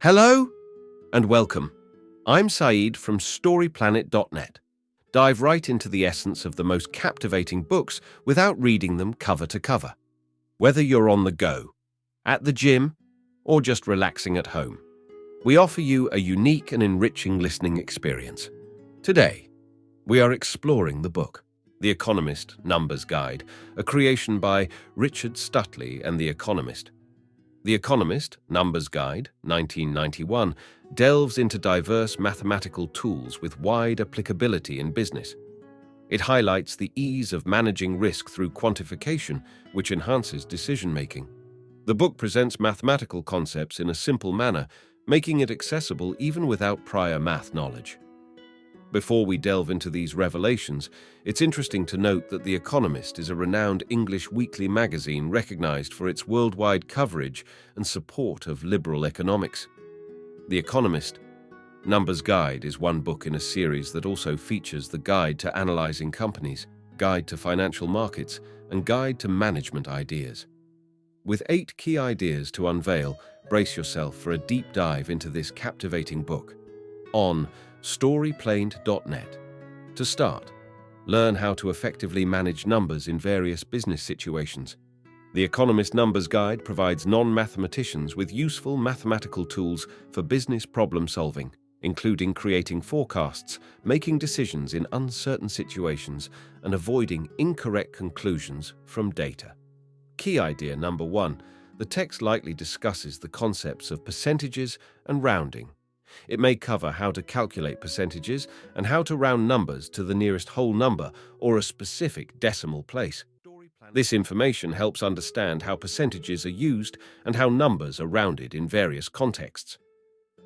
Hello and welcome. I'm Saeed from StoryPlanet.net. Dive right into the essence of the most captivating books without reading them cover to cover. Whether you're on the go, at the gym, or just relaxing at home, we offer you a unique and enriching listening experience. Today, we are exploring the book, The Economist Numbers Guide, a creation by Richard Stutely and The Economist. The Economist Numbers Guide, 1991, delves into diverse mathematical tools with wide applicability in business. It highlights the ease of managing risk through quantification, which enhances decision-making. The book presents mathematical concepts in a simple manner, making it accessible even without prior math knowledge. Before we delve into these revelations, it's interesting to note that The Economist is a renowned English weekly magazine recognized for its worldwide coverage and support of liberal economics. The Economist Numbers Guide is one book in a series that also features the Guide to Analyzing Companies, Guide to Financial Markets, and Guide to Management Ideas. With 8 key ideas to unveil, brace yourself for a deep dive into this captivating book. On StoryPlanet.net. To start, learn how to effectively manage numbers in various business situations. The Economist Numbers Guide provides non-mathematicians with useful mathematical tools for business problem solving, including creating forecasts, making decisions in uncertain situations, and avoiding incorrect conclusions from data. Key idea number 1. The text lightly discusses the concepts of percentages and rounding. It may cover how to calculate percentages and how to round numbers to the nearest whole number or a specific decimal place. This information helps understand how percentages are used and how numbers are rounded in various contexts.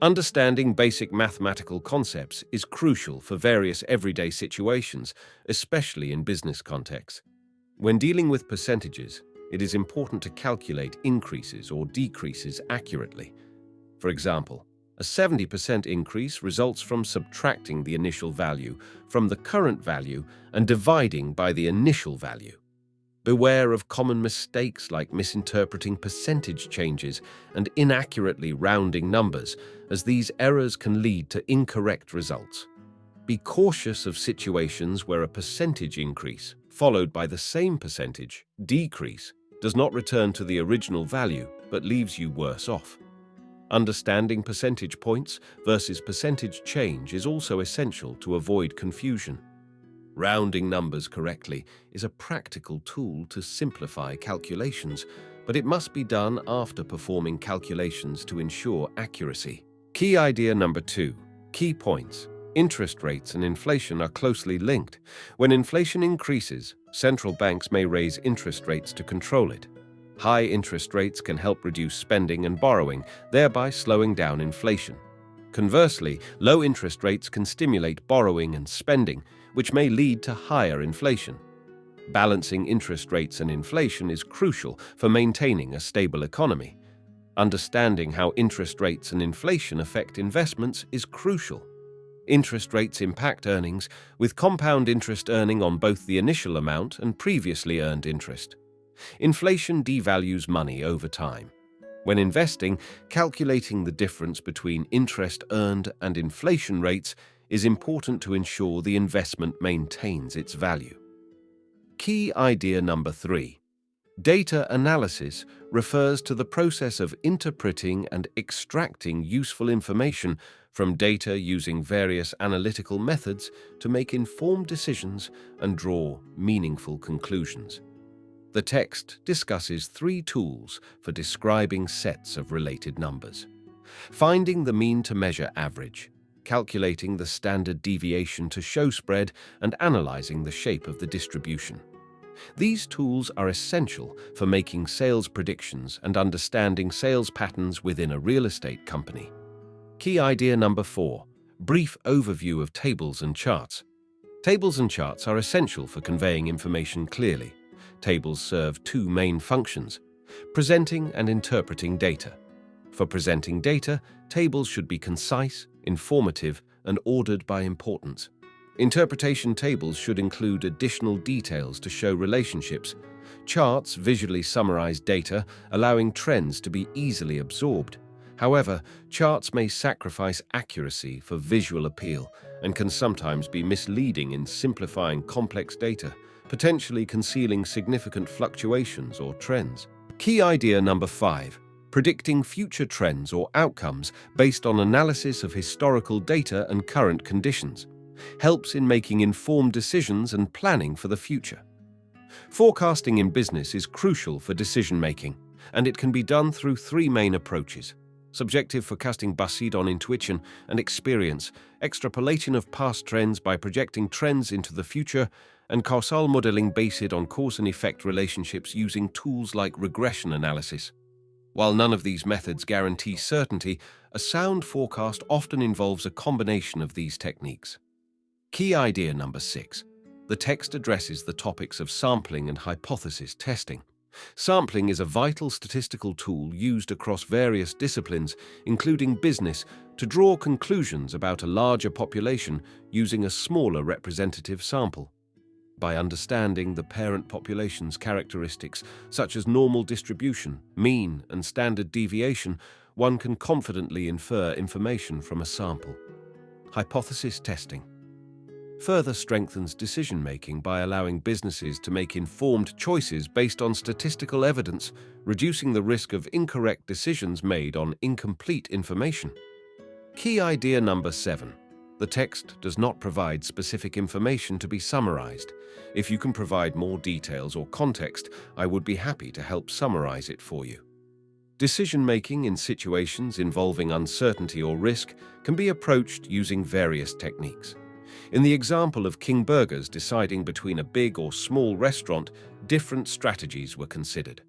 Understanding basic mathematical concepts is crucial for various everyday situations, especially in business contexts. When dealing with percentages, it is important to calculate increases or decreases accurately. For example, a 70% increase results from subtracting the initial value from the current value and dividing by the initial value. Beware of common mistakes like misinterpreting percentage changes and inaccurately rounding numbers, as these errors can lead to incorrect results. Be cautious of situations where a percentage increase, followed by the same percentage decrease, does not return to the original value but leaves you worse off. Understanding percentage points versus percentage change is also essential to avoid confusion. Rounding numbers correctly is a practical tool to simplify calculations, but it must be done after performing calculations to ensure accuracy. Key idea number 2. Key points. Interest rates and inflation are closely linked. When inflation increases, central banks may raise interest rates to control it. High interest rates can help reduce spending and borrowing, thereby slowing down inflation. Conversely, low interest rates can stimulate borrowing and spending, which may lead to higher inflation. Balancing interest rates and inflation is crucial for maintaining a stable economy. Understanding how interest rates and inflation affect investments is crucial. Interest rates impact earnings, with compound interest earning on both the initial amount and previously earned interest. Inflation devalues money over time. When investing, calculating the difference between interest earned and inflation rates is important to ensure the investment maintains its value. Key idea number 3. Data analysis refers to the process of interpreting and extracting useful information from data using various analytical methods to make informed decisions and draw meaningful conclusions. The text discusses 3 tools for describing sets of related numbers: finding the mean to measure average, calculating the standard deviation to show spread, and analyzing the shape of the distribution. These tools are essential for making sales predictions and understanding sales patterns within a real estate company. Key idea number 4. Brief overview of tables and charts. Tables and charts are essential for conveying information clearly. Tables serve 2 main functions: presenting and interpreting data. For presenting data, tables should be concise, informative, and ordered by importance. Interpretation tables should include additional details to show relationships. Charts visually summarize data, allowing trends to be easily absorbed. However, charts may sacrifice accuracy for visual appeal and can sometimes be misleading in simplifying complex data, potentially concealing significant fluctuations or trends. Key idea number 5. Predicting future trends or outcomes based on analysis of historical data and current conditions helps in making informed decisions and planning for the future. Forecasting in business is crucial for decision-making, and it can be done through 3 main approaches: subjective forecasting based on intuition and experience, extrapolation of past trends by projecting trends into the future, and causal modeling based on cause and effect relationships using tools like regression analysis. While none of these methods guarantee certainty, a sound forecast often involves a combination of these techniques. Key idea number 6. The text addresses the topics of sampling and hypothesis testing. Sampling is a vital statistical tool used across various disciplines, including business, to draw conclusions about a larger population using a smaller representative sample. By understanding the parent population's characteristics, such as normal distribution, mean, and standard deviation, one can confidently infer information from a sample. Hypothesis testing further strengthens decision-making by allowing businesses to make informed choices based on statistical evidence, reducing the risk of incorrect decisions made on incomplete information. Key idea number 7. The text does not provide specific information to be summarized. If you can provide more details or context, I would be happy to help summarize it for you. Decision-making in situations involving uncertainty or risk can be approached using various techniques. In the example of King Burgers deciding between a big or small restaurant, different strategies were considered.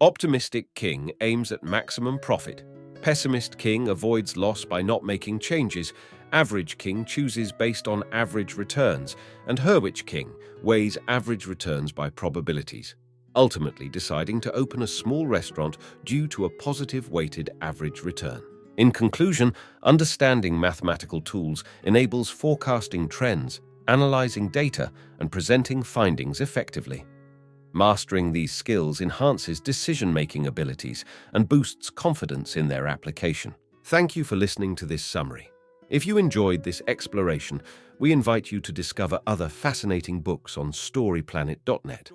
Optimistic King aims at maximum profit. Pessimist King avoids loss by not making changes. Average King chooses based on average returns, and Hurwitch King weighs average returns by probabilities, ultimately deciding to open a small restaurant due to a positive weighted average return. In conclusion, understanding mathematical tools enables forecasting trends, analyzing data, and presenting findings effectively. Mastering these skills enhances decision-making abilities and boosts confidence in their application. Thank you for listening to this summary. If you enjoyed this exploration, we invite you to discover other fascinating books on storyplanet.net.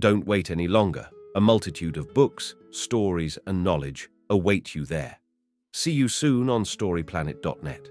Don't wait any longer. A multitude of books, stories, and knowledge await you there. See you soon on storyplanet.net.